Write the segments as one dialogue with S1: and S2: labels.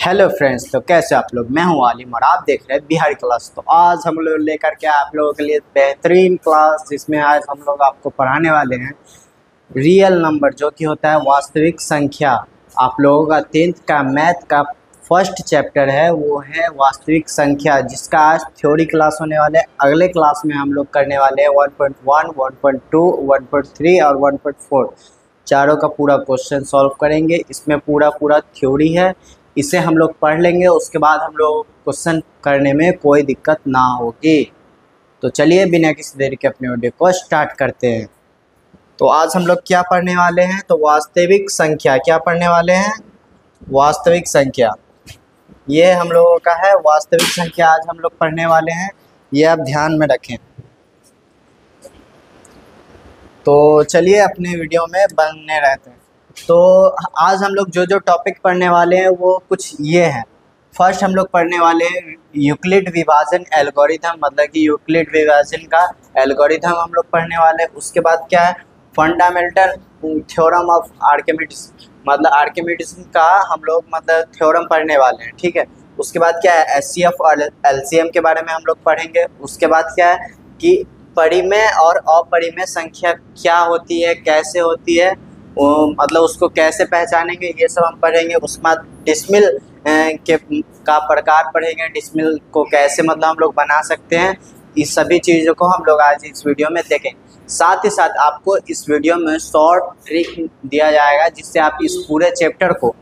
S1: Hello friends, तो कैसे आप लोग। मैं हूं आलिम और आप देख रहे हैं बिहारी क्लास। तो आज हम लोग लेकर के आप लोगों के लिए बेहतरीन क्लास, जिसमें आज हम लोग आपको पढ़ाने वाले हैं रियल नंबर, जो कि होता है वास्तविक संख्या। आप लोगों का 10th का मैथ का फर्स्ट चैप्टर है, वो है वास्तविक संख्या, जिसका आज थ्योरी क्लास होने वाले। अगले क्लास में हम लोग करने वाले हैं 1.1, 1.2, 1.3 और 1.4 चारों का पूरा क्वेश्चन सॉल्व करेंगे। इसमें पूरा थ्योरी है, इसे हम लोग पढ़ लेंगे। उसके बाद हम लोग क्वेश्चन करने में कोई दिक्कत ना होगी। तो चलिए बिना किसी देरी के अपने वीडियो को स्टार्ट करते हैं। तो आज हम लोग क्या पढ़ने वाले हैं, तो वास्तविक संख्या। क्या पढ़ने वाले हैं? वास्तविक संख्या। ये हम लोगों का है वास्तविक संख्या, आज हम लोग पढ़ने वाले हैं, ये आप ध्यान में रखें। तो चलिए अपने वीडियो में बने रहते हैं। तो आज हम लोग जो टॉपिक पढ़ने वाले हैं वो कुछ ये हैं। फर्स्ट हम लोग पढ़ने वाले हैं यूक्लिड विभाजन एल्गोरिथम, मतलब कि यूक्लिड विभाजन का एल्गोरिथम हम लोग पढ़ने वाले हैं। उसके बाद क्या है, फंडामेंटल थ्योरम ऑफ आर्किमिडीज, मतलब आर्किमिडीज का हम लोग मतलब थ्योरम पढ़ने वाले हैं, ठीक है। उसके बाद क्या है, एचसीएफ और एलसीएम के बारे में हम लोग पढ़ेंगे। उसके बाद क्या है कि परिमेय और अपरिमेय संख्या क्या होती है, कैसे होती है, मतलब उसको कैसे पहचानेंगे, ये सब हम पढ़ेंगे। उसके बाद डिसमिल का प्रकार पढ़ेंगे, डिसमिल को कैसे मतलब हम लोग बना सकते हैं। इस सभी चीज़ों को हम लोग आज इस वीडियो में देखेंगे। साथ ही साथ आपको इस वीडियो में शॉर्ट ट्रिक दिया जाएगा, जिससे आप इस पूरे चैप्टर को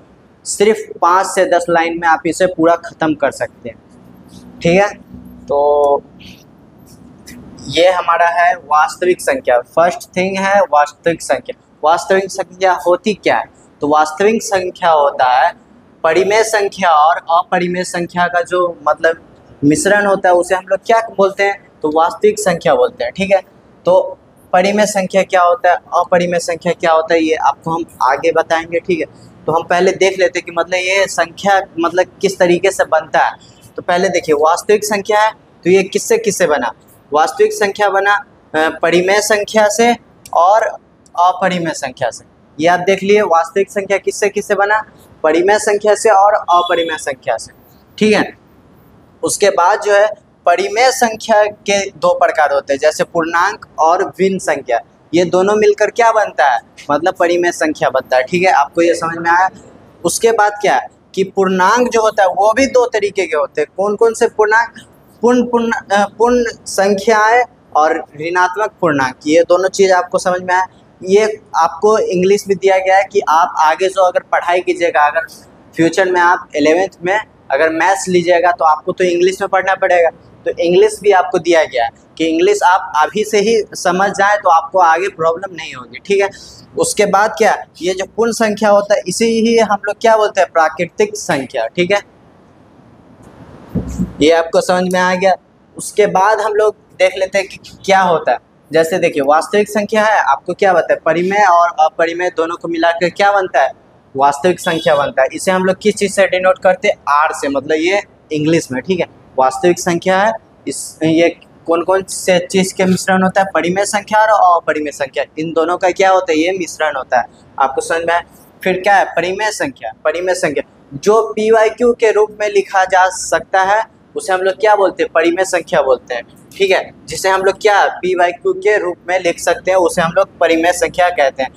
S1: सिर्फ 5 से 10 लाइन में आप इसे पूरा ख़त्म कर सकते हैं, ठीक है। तो ये हमारा है वास्तविक संख्या। फर्स्ट थिंग है वास्तविक संख्या। वास्तविक संख्या होती क्या है, तो वास्तविक संख्या होता है परिमेय संख्या और अपरिमेय संख्या का जो मतलब मिश्रण होता है, उसे हम लोग क्या बोलते हैं, तो वास्तविक संख्या बोलते हैं, ठीक है। तो परिमेय संख्या क्या होता है, अपरिमेय संख्या क्या होता है, ये आपको हम आगे बताएंगे, ठीक है। तो हम पहले देख लेते हैं कि मतलब ये संख्या मतलब किस तरीके से बनता है। तो पहले देखिए, वास्तविक संख्या है तो ये किससे किससे बना, वास्तविक संख्या बना परिमेय संख्या से और अपरिमेय संख्या से। ये आप देख लिए, वास्तविक संख्या किससे किससे बना, परिमेय संख्या से और अपरिमेय संख्या से, ठीक है। उसके बाद जो है परिमेय संख्या के 2 प्रकार होते हैं, जैसे पूर्णांक और भिन्न संख्या। ये दोनों मिलकर क्या बनता है, मतलब परिमेय संख्या बनता है, ठीक है। आपको ये समझ में आया। उसके बाद क्या है कि पूर्णांक जो होता है वो भी 2 तरीके के होते हैं। कौन कौन से पूर्णांक, पूर्ण संख्याएं और ऋणात्मक पूर्णांक, ये दोनों चीज़ आपको समझ में आया। ये आपको इंग्लिश में दिया गया है कि आप आगे जो अगर पढ़ाई कीजिएगा, अगर फ्यूचर में आप 11th में अगर मैथ्स लीजिएगा तो आपको तो इंग्लिश में पढ़ना पड़ेगा। तो इंग्लिश भी आपको दिया गया है कि इंग्लिश आप अभी से ही समझ जाए तो आपको आगे प्रॉब्लम नहीं होगी, ठीक है। उसके बाद क्या, ये जो पूर्ण संख्या होता है इसी ही हम लोग क्या बोलते हैं, प्राकृतिक संख्या, ठीक है। ये आपको समझ में आ गया। उसके बाद हम लोग देख लेते हैं कि क्या होता है। जैसे देखिए, वास्तविक संख्या है, आपको क्या बनता है, परिमेय और अपरिमेय दोनों को मिलाकर क्या बनता है, वास्तविक संख्या बनता है। इसे हम लोग किस चीज़ से डिनोट करते हैं, आर से, मतलब ये इंग्लिश में, ठीक है। वास्तविक संख्या है, ये कौन कौन से चीज़ के मिश्रण होता है, परिमेय संख्या और अपरिमेय संख्या, इन दोनों का क्या होता है, ये मिश्रण होता है। आपको समझ में आया। फिर क्या है, परिमेय संख्या। परिमेय संख्या जो PYQ के रूप में लिखा जा सकता है उसे हम लोग क्या बोलते हैं, परिमेय संख्या बोलते हैं, ठीक है। जिसे हम लोग क्या PYQ के रूप में लिख सकते हैं उसे हम लोग परिमेय संख्या कहते हैं।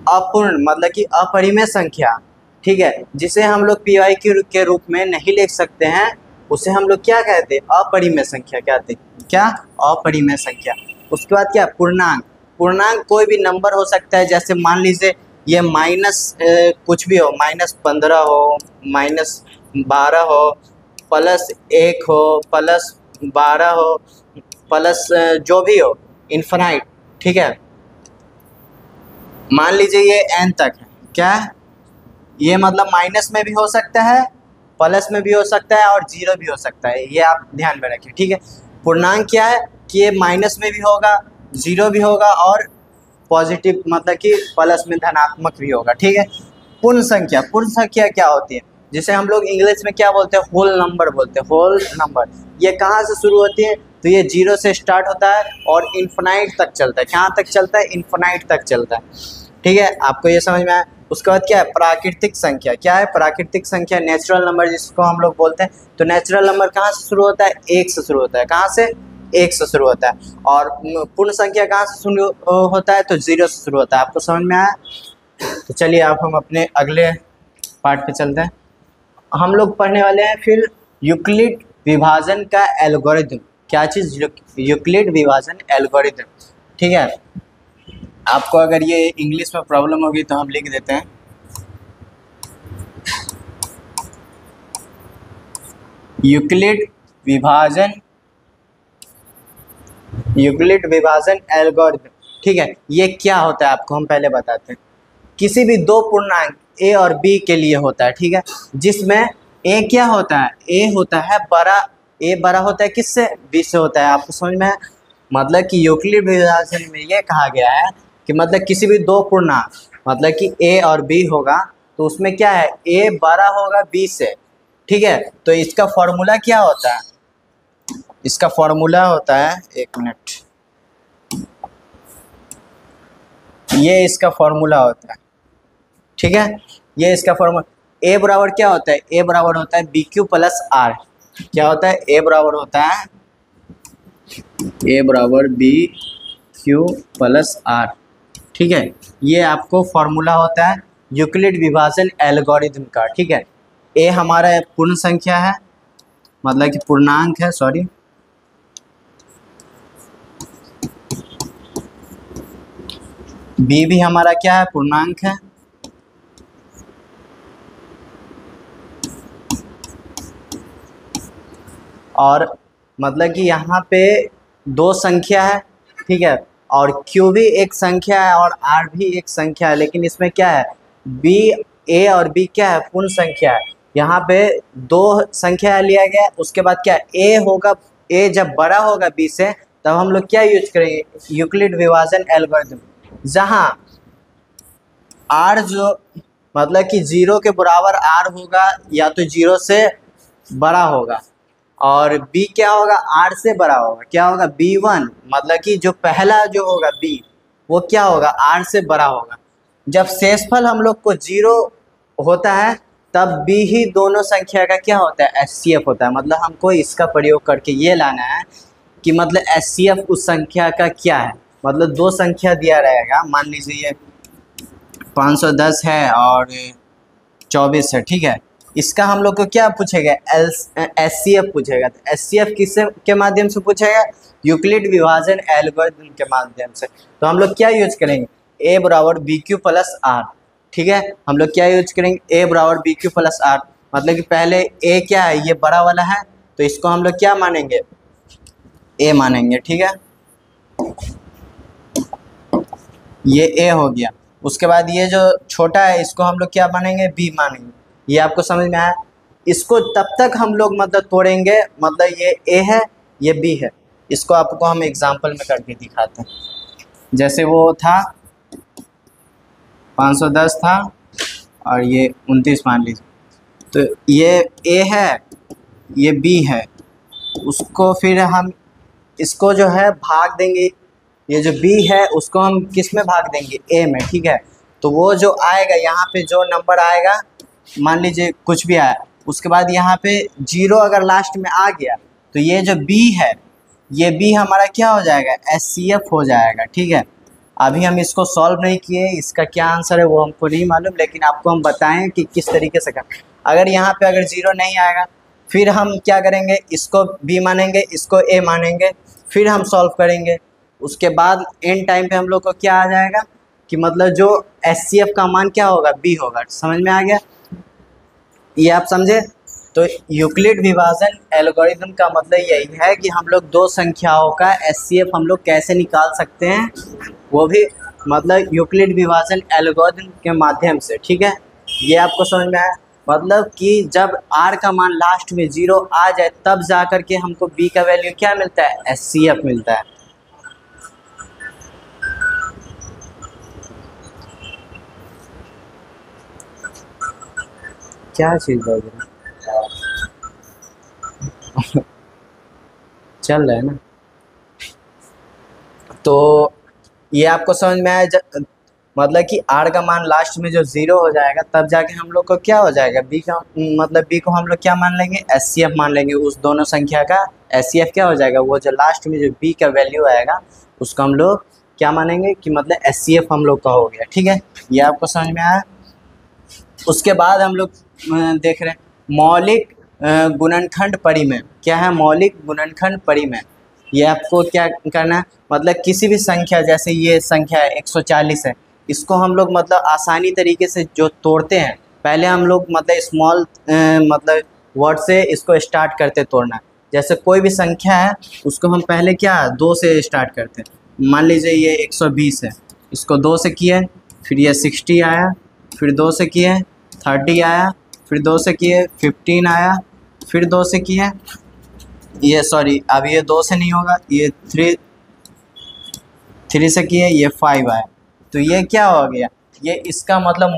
S1: अपूर्ण मतलब कि अपरिमेय संख्या, ठीक है, जिसे हम लोग PYQ के रूप में नहीं लिख सकते हैं उसे हम लोग क्या कहते हैं, अपरिमेय संख्या कहते हैं, क्या, अपरिमेय संख्या। उसके बाद क्या, पूर्णांक। पूर्णांक कोई भी नंबर हो सकता है, जैसे मान लीजिए ये माइनस कुछ भी हो, -15 हो, -12 हो, +1 हो, +12 हो, प्लस जो भी हो, इन्फिनाइट, ठीक है। मान लीजिए ये n तक है, क्या है ये, मतलब माइनस में भी हो सकता है, प्लस में भी हो सकता है और 0 भी हो सकता है, ये आप ध्यान में रखिए, ठीक है। पूर्णांक क्या है कि ये माइनस में भी होगा, 0 भी होगा और पॉजिटिव मतलब कि प्लस में धनात्मक भी होगा, ठीक है। पूर्ण संख्या। पूर्ण संख्या क्या होती है, जिसे हम लोग इंग्लिश में क्या बोलते हैं, होल नंबर बोलते हैं, होल नंबर। ये कहाँ से शुरू होती है, तो ये 0 से स्टार्ट होता है और इन्फिनाइट तक चलता है। कहाँ तक चलता है, इन्फिनाइट तक चलता है, ठीक है। आपको ये समझ में आया। उसके बाद क्या है प्राकृतिक संख्या। क्या है प्राकृतिक संख्या, नेचुरल नंबर जिसको हम लोग बोलते हैं। तो नेचुरल नंबर कहाँ से शुरू होता है, एक से शुरू होता है। कहाँ से, एक से शुरू होता है। और पूर्ण संख्या कहाँ से शुरू होता है, तो जीरो से शुरू होता है। आपको समझ में आया। तो चलिए आप हम अपने अगले पार्ट पे चलते हैं। हम लोग पढ़ने वाले हैं फिर यूक्लिड विभाजन का एल्गोरिथम। क्या चीज़, यूक्लिड विभाजन एल्गोरिथम। ठीक है, आपको अगर ये इंग्लिश में प्रॉब्लम होगी तो हम लिख देते हैं। यूक्लिड विभाजन एल्गोरिथम। ठीक है, ये क्या होता है आपको हम पहले बताते हैं। किसी भी दो पूर्णांक a और b के लिए होता है। ठीक है, जिसमें a क्या होता है, a होता है बड़ा, a बड़ा होता है किससे, b से होता है। आपको समझ में है। मतलब कि यूक्लिड विभाजन में ये कहा गया है कि मतलब किसी भी दो पूर्णांक, मतलब कि a और b होगा तो उसमें क्या है, a बड़ा होगा b से। ठीक है, तो इसका फॉर्मूला क्या होता है, इसका फॉर्मूला होता है, एक मिनट, ये इसका फॉर्मूला होता है। ठीक है, ये इसका फॉर्मूला, a बराबर क्या होता है, a बराबर होता है बी क्यू प्लस आर। क्या होता है, a बराबर होता है a बराबर बी क्यू प्लस आर। ठीक है, ये आपको फॉर्मूला होता है यूक्लिड विभाजन एल्गोरिथम का। ठीक है, a हमारा पूर्ण संख्या है, मतलब कि पूर्णांक है, सॉरी, b भी हमारा क्या है, पूर्णांक है, और मतलब कि यहाँ पे दो संख्या है। ठीक है, और q भी एक संख्या है और r भी एक संख्या है, लेकिन इसमें क्या है, b, a और b क्या है, पूर्ण संख्या है। यहाँ पे दो संख्या लिया गया, उसके बाद क्या a होगा, a जब बड़ा होगा b से तब हम लोग क्या यूज करेंगे, यूक्लिड विभाजन एल्गोरिथम, जहाँ r जो मतलब कि 0 के बराबर r होगा या तो 0 से बड़ा होगा, और b क्या होगा, r से बड़ा होगा। क्या होगा, b1, मतलब कि जो पहला जो होगा b वो क्या होगा, r से बड़ा होगा। जब शेषफल हम लोग को 0 होता है तब b ही दोनों संख्या का क्या होता है, HCF होता है। मतलब हमको इसका प्रयोग करके ये लाना है कि मतलब HCF उस संख्या का क्या है। मतलब दो संख्या दिया रहेगा, मान लीजिए ये 510 है और 24 है। ठीक है, इसका हम लोग को क्या पूछेगा, HCF पूछेगा। तो HCF किससे के माध्यम से पूछेगा, यूक्लिड विभाजन एल्गोरिथम के माध्यम से। तो हम लोग क्या यूज करेंगे, a बराबर बी क्यू प्लस आर। ठीक है, हम लोग क्या यूज करेंगे, a बराबर बी क्यू प्लस आर, मतलब कि पहले a क्या है, ये बड़ा वाला है तो इसको हम लोग क्या मानेंगे, a मानेंगे। ठीक है, ये a हो गया। उसके बाद ये जो छोटा है इसको हम लोग क्या मानेंगे, b मानेंगे। ये आपको समझ में आया। इसको तब तक हम लोग मतलब तोड़ेंगे, मतलब ये a है ये b है। इसको आपको हम एग्जांपल में करके दिखाते हैं। जैसे वो था 510 था और ये 29 मान लीजिए, तो ये a है ये b है, उसको फिर हम इसको जो है भाग देंगे, ये जो b है उसको हम किस में भाग देंगे, a में। ठीक है, तो वो जो आएगा यहाँ पे जो नंबर आएगा, मान लीजिए कुछ भी आया, उसके बाद यहाँ पे 0 अगर लास्ट में आ गया तो ये जो b है ये b हमारा क्या हो जाएगा, HCF हो जाएगा। ठीक है, अभी हम इसको सॉल्व नहीं किए, इसका क्या आंसर है वो हमको नहीं मालूम, लेकिन आपको हम बताएं कि किस तरीके से करना। अगर यहाँ पे अगर 0 नहीं आएगा फिर हम क्या करेंगे, इसको b मानेंगे, इसको a मानेंगे, फिर हम सॉल्व करेंगे। उसके बाद एंड टाइम पे हम लोग को क्या आ जाएगा कि मतलब जो HCF का मान क्या होगा, b होगा। समझ में आ गया, ये आप समझे। तो यूक्लिड विभाजन एल्गोरिथम का मतलब यही है कि हम लोग दो संख्याओं का HCF हम लोग कैसे निकाल सकते हैं, वो भी मतलब यूक्लिड विभाजन एल्गोरिथम के माध्यम से। ठीक है, ये आपको समझ में आया। मतलब कि जब r का मान लास्ट में 0 आ जाए तब जा कर के हमको b का वैल्यू क्या मिलता है, HCF मिलता है। क्या चीज़ बोल रहे चल रहा है ना। तो ये आपको समझ में आया। मतलब कि आर का मान लास्ट में जो 0 हो जाएगा तब जाके हम लोग को क्या हो जाएगा, बी का मतलब बी को हम लोग क्या मान लेंगे, एचसीएफ मान लेंगे। उस दोनों संख्या का एचसीएफ क्या हो जाएगा, वो जो लास्ट में जो बी का वैल्यू आएगा उसको हम लोग क्या मानेंगे कि मतलब एचसीएफ हम लोग का हो गया। ठीक है, ये आपको समझ में आया। उसके बाद हम लोग देख रहे हैं मौलिक गुणनखंड परिमेय। क्या है मौलिक गुणनखंड परिमेय, ये आपको क्या करना है, मतलब किसी भी संख्या, जैसे ये संख्या है 140 है, इसको हम लोग मतलब आसानी तरीके से जो तोड़ते हैं, पहले हम लोग मतलब स्मॉल मतलब वर्ड से इसको स्टार्ट करते तोड़ना। जैसे कोई भी संख्या है उसको हम पहले क्या 2 से स्टार्ट करते हैं। मान लीजिए ये 120 है, इसको 2 से किए, फिर ये 60 आया, फिर 2 से किए 30 आया, फिर 2 से किए 15 आया, फिर 2 से किए ये सॉरी अब ये 2 से नहीं होगा, ये 3 से किए ये 5 आया। तो ये क्या हो गया, ये इसका मतलब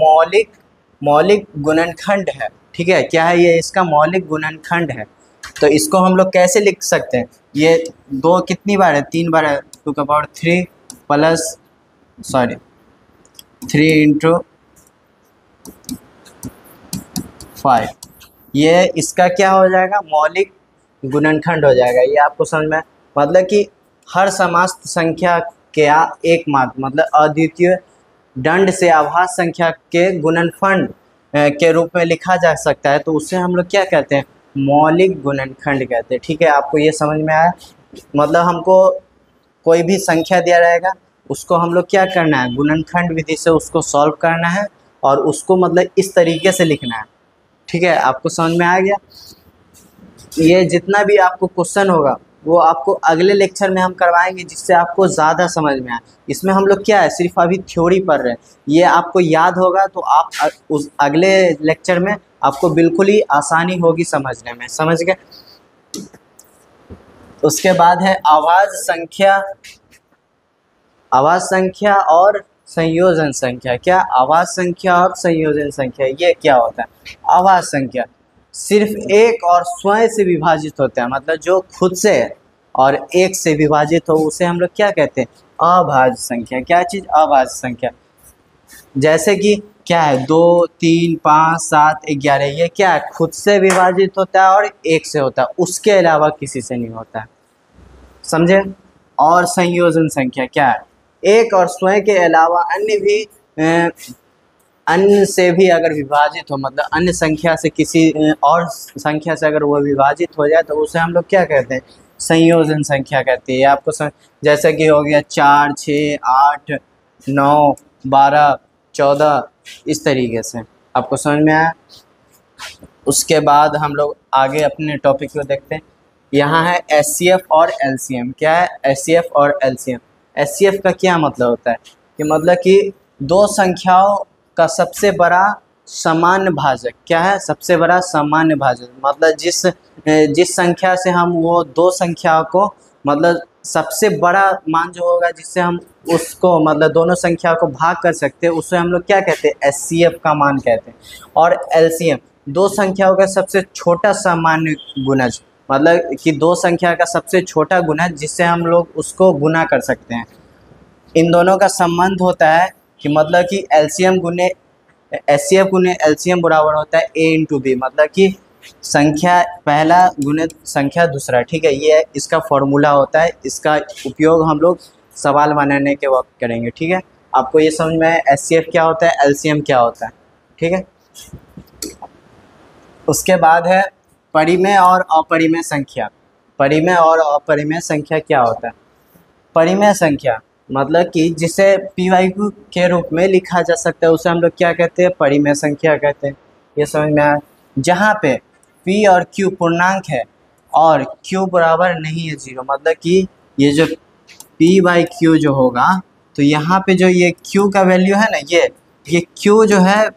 S1: मौलिक गुणनखंड है। ठीक है, क्या है ये, इसका मौलिक गुणनखंड है। तो इसको हम लोग कैसे लिख सकते हैं, ये 2 कितनी बार है, 3 बार है, 2 का पावर 3 प्लस 3 इंटू 5, ये इसका क्या हो जाएगा, मौलिक गुणनखंड हो जाएगा। ये आपको समझ में, मतलब कि हर समस्त संख्या के एक मात्र मतलब अद्वितीय दंड से आभास संख्या के गुणनफल के रूप में लिखा जा सकता है, तो उससे हम लोग क्या कहते हैं, मौलिक गुणनखंड कहते हैं। ठीक है, आपको ये समझ में आया। मतलब हमको कोई भी संख्या दिया रहेगा, उसको हम लोग क्या करना है, गुणनखंड विधि से उसको सॉल्व करना है और उसको मतलब इस तरीके से लिखना है। ठीक है, आपको समझ में आ गया। ये जितना भी आपको क्वेश्चन होगा वो आपको अगले लेक्चर में हम करवाएंगे, जिससे आपको ज़्यादा समझ में आए। इसमें हम लोग क्या है, सिर्फ अभी थ्योरी पढ़ रहे हैं, ये आपको याद होगा तो आप उस अगले लेक्चर में आपको बिल्कुल ही आसानी होगी समझने में। समझ गए। उसके बाद है आवाज़ संख्या और संयोजन संख्या। क्या आवाज़ संख्या और संयोजन संख्या, ये क्या होता है। आवाज़ संख्या सिर्फ एक और स्वयं से विभाजित होता है, मतलब जो खुद से और एक से विभाजित हो उसे हम लोग क्या कहते हैं, अभाज्य संख्या। क्या चीज़, अभाज्य संख्या। जैसे कि क्या है 2 3 5 7 11, ये क्या है, खुद से विभाजित होता है और एक से होता है, उसके अलावा किसी से नहीं होता है। समझे। और संयोजन संख्या क्या है, एक और स्वयं के अलावा अन्य से भी अगर विभाजित हो, मतलब अन्य संख्या से किसी और संख्या से अगर वो विभाजित हो जाए तो उसे हम लोग क्या कहते हैं, संयोजन संख्या कहते हैं। आपको जैसे कि हो गया 4 6 8 9 12 14, इस तरीके से। आपको समझ में आया। उसके बाद हम लोग आगे अपने टॉपिक को देखते हैं। यहाँ है एचसीएफ और एलसीएम। क्या है एचसीएफ और एलसीएम। एचसीएफ का क्या मतलब होता है कि मतलब कि दो संख्याओं का सबसे बड़ा सामान्य भाजक। क्या है, सबसे बड़ा सामान्य भाजक, मतलब जिस संख्या से हम वो दो संख्याओं को मतलब सबसे बड़ा मान जो होगा जिससे हम उसको मतलब दोनों संख्याओं को भाग कर सकते हैं, उसे हम लोग क्या कहते हैं, एचसीएफ का मान कहते हैं। और एलसीएम दो संख्याओं का सबसे छोटा सामान्य गुणज, मतलब कि दो संख्या का सबसे छोटा गुणज जिससे हम लोग उसको गुना कर सकते हैं। इन दोनों का संबंध होता है कि मतलब कि एलसीएम गुने एचसीएफ गुने एलसीएम बराबर होता है ए इंटू बी, मतलब कि संख्या पहला गुने संख्या दूसरा। ठीक है, ये इसका फॉर्मूला होता है, इसका उपयोग हम लोग सवाल बनाने के वक्त करेंगे। ठीक है, आपको ये समझ में आए एचसीएफ क्या होता है, एलसीएम क्या होता है। ठीक है, उसके बाद है परिमेय और अपरिमेय संख्या। परिमेय और अपरिमेय संख्या क्या होता है। परिमेय संख्या मतलब कि जिसे पी वाई क्यू के रूप में लिखा जा सकता है उसे हम लोग क्या कहते हैं, परिमेय संख्या कहते हैं। ये समझ में आया। जहाँ पे पी और क्यू पूर्णांक है और क्यू बराबर नहीं है 0, मतलब कि ये जो पी बाई क्यू जो होगा तो यहाँ पे जो ये क्यू का वैल्यू है ना, ये क्यू जो है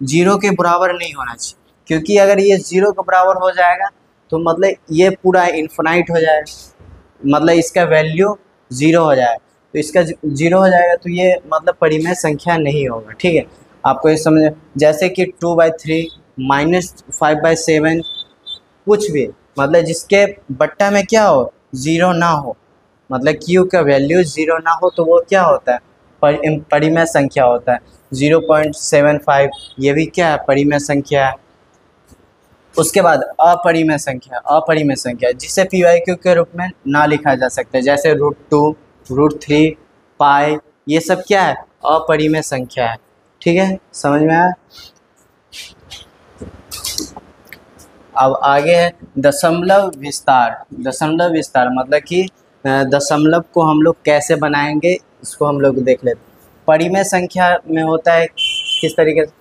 S1: 0 के बराबर नहीं होना चाहिए, क्योंकि अगर ये 0 के बराबर हो जाएगा तो मतलब ये पूरा इन्फिनाइट हो जाएगा, मतलब इसका वैल्यू 0 हो जाएगा। तो इसका 0 हो जाएगा तो ये मतलब परिमेय संख्या नहीं होगा। ठीक है, आपको ये समझ, जैसे कि 2/3 -5/7 कुछ भी, मतलब जिसके बट्टा में क्या हो 0 ना हो, मतलब क्यू का वैल्यू 0 ना हो तो वो क्या होता है, परिमेय संख्या होता है। 0.75 ये भी क्या है, परिमेय संख्या है। उसके बाद अपरिमेय संख्या जिसे PYQ के रूप में ना लिखा जा सकता है, जैसे √2, √3, पाई, ये सब क्या है, अपरिमेय संख्या है। ठीक है, समझ में आया। अब आगे है दशमलव विस्तार मतलब कि दशमलव को हम लोग कैसे बनाएंगे, इसको हम लोग देख लेते हैं। परिमेय संख्या में होता है किस तरीके से,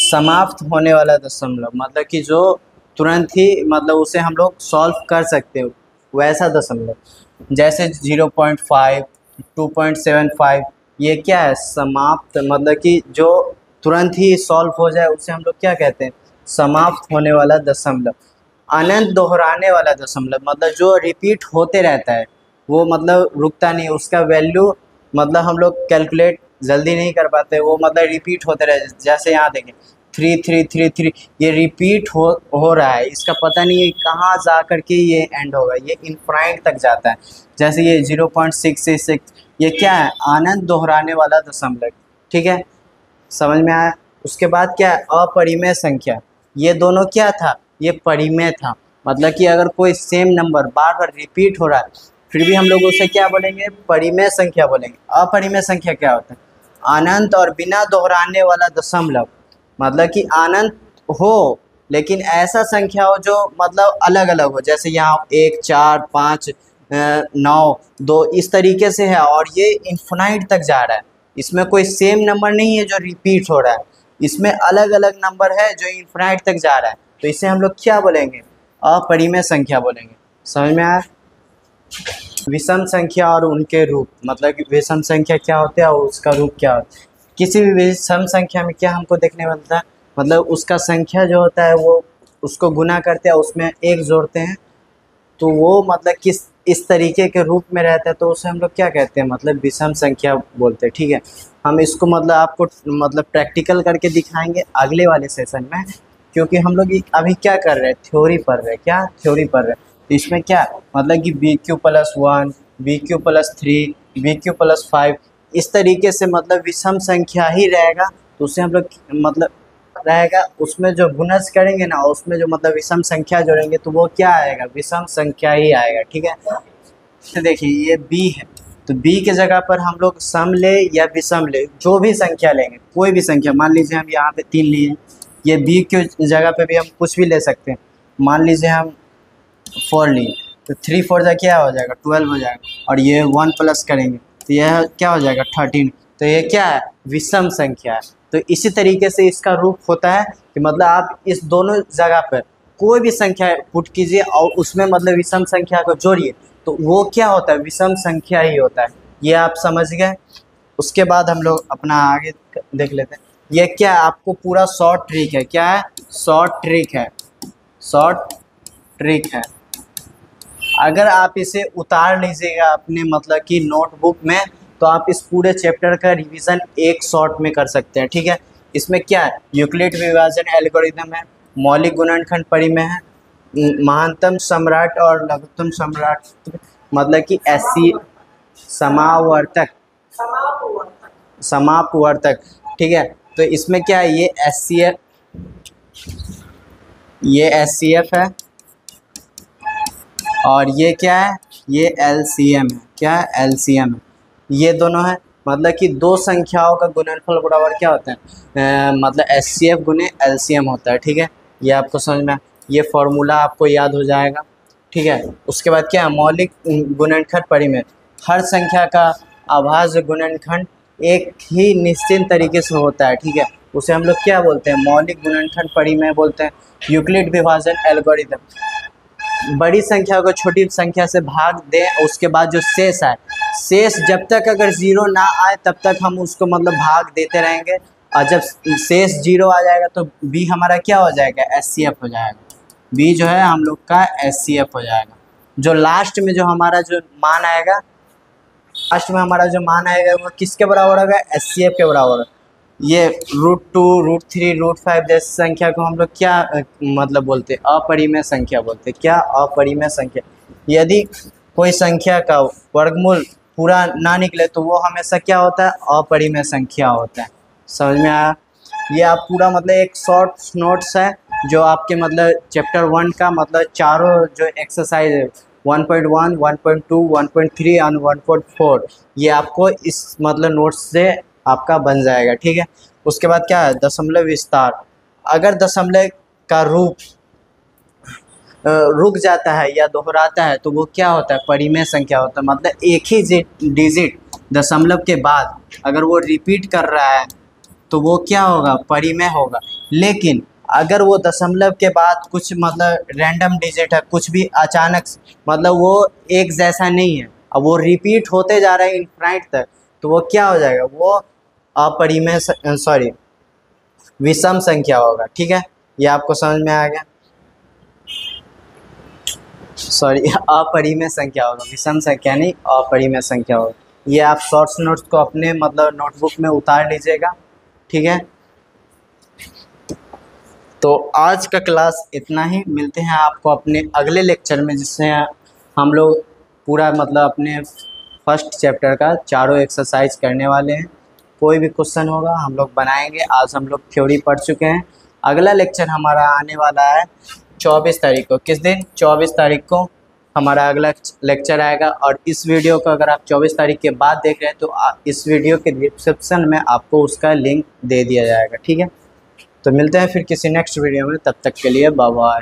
S1: समाप्त होने वाला दशमलव, मतलब कि जो तुरंत ही मतलब उसे हम लोग सॉल्व कर सकते हो, वैसा दशमलव। जैसे 0.5, 2.75 ये क्या है, समाप्त, मतलब कि जो तुरंत ही सॉल्व हो जाए उसे हम लोग क्या कहते हैं, समाप्त होने वाला दशमलव। अनंत दोहराने वाला दशमलव मतलब जो रिपीट होते रहता है, वो मतलब रुकता नहीं, उसका वैल्यू मतलब हम लोग कैलकुलेट जल्दी नहीं कर पाते, वो मतलब रिपीट होते रहते। जैसे यहाँ देखें 3333 ये रिपीट हो रहा है, इसका पता नहीं है कहाँ जा कर के ये एंड होगा, ये इनफाइनाइट तक जाता है। जैसे ये 0.666 ये क्या है, अनंत दोहराने वाला दशमलव। ठीक है, समझ में आया। उसके बाद क्या है, अपरिमेय संख्या, ये दोनों क्या था, ये परिमेय था, मतलब कि अगर कोई सेम नंबर बार बार रिपीट हो रहा है फिर भी हम लोग उसे क्या बोलेंगे, परिमेय संख्या बोलेंगे। अपरिमेय संख्या क्या होता है, अनंत और बिना दोहराने वाला दशमलव, मतलब कि अनंत हो लेकिन ऐसा संख्या हो जो मतलब अलग अलग हो, जैसे यहाँ 1, 4, 5, 9, 2 इस तरीके से है और ये इन्फिनाइट तक जा रहा है। इसमें कोई सेम नंबर नहीं है जो रिपीट हो रहा है, इसमें अलग अलग नंबर है जो इन्फिनाइट तक जा रहा है, तो इसे हम लोग क्या बोलेंगे, अपरिमेय संख्या बोलेंगे। समझ में आया। विषम संख्या और उनके रूप, मतलब कि विषम संख्या क्या होता है और उसका रूप क्या होता है। किसी भी विषम संख्या में क्या हमको देखने मिलता है, मतलब उसका संख्या जो होता है वो उसको गुना करते हैं, उसमें एक जोड़ते हैं, तो वो मतलब किस इस तरीके के रूप में रहता है, तो उसे हम लोग क्या कहते हैं, मतलब विषम संख्या बोलते हैं। ठीक है, हम इसको मतलब आपको मतलब प्रैक्टिकल करके दिखाएंगे अगले वाले सेशन में, क्योंकि हम लोग अभी क्या कर रहे हैं, थ्योरी पढ़ रहे हैं। क्या थ्योरी पढ़ रहे हैं, इसमें क्या मतलब कि BQ+1, BQ+3, BQ+5 इस तरीके से मतलब विषम संख्या ही रहेगा, तो उसे हम लोग मतलब रहेगा उसमें जो गुणज करेंगे ना, उसमें जो मतलब विषम संख्या जोड़ेंगे तो वो क्या आएगा, विषम संख्या ही आएगा। ठीक है, तो देखिए ये B है, तो B के जगह पर हम लोग सम ले या विषम ले, जो भी संख्या लेंगे, कोई भी संख्या, मान लीजिए हम यहाँ पे 3 लिए, ये B के जगह पे भी हम कुछ भी ले सकते हैं। मान लीजिए हम 4 लिए, तो 3 4 जा क्या हो जाएगा, 12 हो जाएगा, और ये 1 प्लस करेंगे तो यह क्या हो जाएगा, 13। तो ये क्या है, विषम संख्या है। तो इसी तरीके से इसका रूप होता है कि मतलब आप इस दोनों जगह पर कोई भी संख्या पुट कीजिए और उसमें मतलब विषम संख्या को जोड़िए, तो वो क्या होता है, विषम संख्या ही होता है। ये आप समझ गए। उसके बाद हम लोग अपना आगे देख लेते हैं। ये क्या है, आपको पूरा शॉर्ट ट्रिक है। क्या है, शॉर्ट ट्रिक है, शॉर्ट ट्रिक है। अगर आप इसे उतार लीजिएगा अपने मतलब कि नोटबुक में, तो आप इस पूरे चैप्टर का रिवीजन एक शॉर्ट में कर सकते हैं। ठीक है, इसमें क्या है, यूक्लिड विभाजन एल्गोरिथम है, मौलिक गुणनखंड परिमेय है, महानतम सम्राट और लघुत्तम सम्राट, मतलब कि SC समावर्तक, समापवर्तक। ठीक है, तो इसमें क्या है, ये SCF है और ये क्या है, ये LCM है। क्या है, LCM है। ये दोनों है, मतलब कि दो संख्याओं का गुणनफल बराबर क्या होता है, मतलब SCF गुने LCM होता है। ठीक है, ये आपको समझ में, ये फॉर्मूला आपको याद हो जाएगा। ठीक है, उसके बाद क्या है, मौलिक गुणनखंड परिमेय, हर संख्या का अभाज्य गुणनखंड एक ही निश्चित तरीके से होता है। ठीक है, उसे हम लोग क्या बोलते हैं, मौलिक गुणनखंड परिमेय बोलते हैं। यूक्लिड विभाजन एल्गोरिथम, बड़ी संख्या को छोटी संख्या से भाग दें, उसके बाद जो शेष आए, शेष जब तक अगर 0 ना आए तब तक हम उसको मतलब भाग देते रहेंगे, और जब शेष 0 आ जाएगा तो B हमारा क्या हो जाएगा, SCF हो जाएगा। B जो है हम लोग का SCF हो जाएगा। जो लास्ट में जो हमारा जो मान आएगा, लास्ट में हमारा जो मान आएगा वो किसके बराबर होगा, SCF के बराबर। ये √2, √3, √5 जैसी संख्या को हम लोग क्या मतलब बोलते हैं, अपरिमेय संख्या बोलते हैं। क्या, अपरिमेय संख्या। यदि कोई संख्या का वर्गमूल पूरा ना निकले तो वो हमेशा क्या होता है, अपरिमेय संख्या होता है। समझ में आया? ये आप पूरा मतलब एक शॉर्ट नोट्स है जो आपके मतलब चैप्टर 1 का मतलब चारों जो एक्सरसाइज है 1.1, 1.2, 1.3 और 1.4 ये आपको इस मतलब नोट्स से आपका बन जाएगा। ठीक है। उसके बाद क्या है, दशमलव विस्तार। अगर दशमलव का रूप रुक जाता है या दोहराता है तो वो क्या होता है, परिमेय संख्या होता है। मतलब एक ही डिजिट दशमलव के बाद अगर वो रिपीट कर रहा है तो वो क्या होगा, परिमेय होगा। लेकिन अगर वो दशमलव के बाद कुछ मतलब रैंडम डिजिट है, कुछ भी अचानक मतलब वो एक जैसा नहीं है, अब वो रिपीट होते जा रहा है इनफाइनाइट तक, तो वो क्या हो जाएगा, वो अपरिमेय सॉरी विषम संख्या होगा। ठीक है, ये आपको समझ में आ गया? सॉरी अपरिमेय संख्या होगा, विषम संख्या नहीं, अपरिमेय संख्या होगा। ये आप शॉर्ट्स नोट्स को अपने मतलब नोटबुक में उतार लीजिएगा। ठीक है, तो आज का क्लास इतना ही। मिलते हैं आपको अपने अगले लेक्चर में, जिससे हम लोग पूरा मतलब अपने फर्स्ट चैप्टर का चारों एक्सरसाइज करने वाले हैं। कोई भी क्वेश्चन होगा हम लोग बनाएंगे। आज हम लोग थ्योरी पढ़ चुके हैं। अगला लेक्चर हमारा आने वाला है 24 तारीख को। किस दिन? 24 तारीख को हमारा अगला लेक्चर आएगा। और इस वीडियो को अगर आप 24 तारीख के बाद देख रहे हैं तो इस वीडियो के डिस्क्रिप्शन में आपको उसका लिंक दे दिया जाएगा। ठीक है, तो मिलते हैं फिर किसी नेक्स्ट वीडियो में। तब तक के लिए बाय बाय।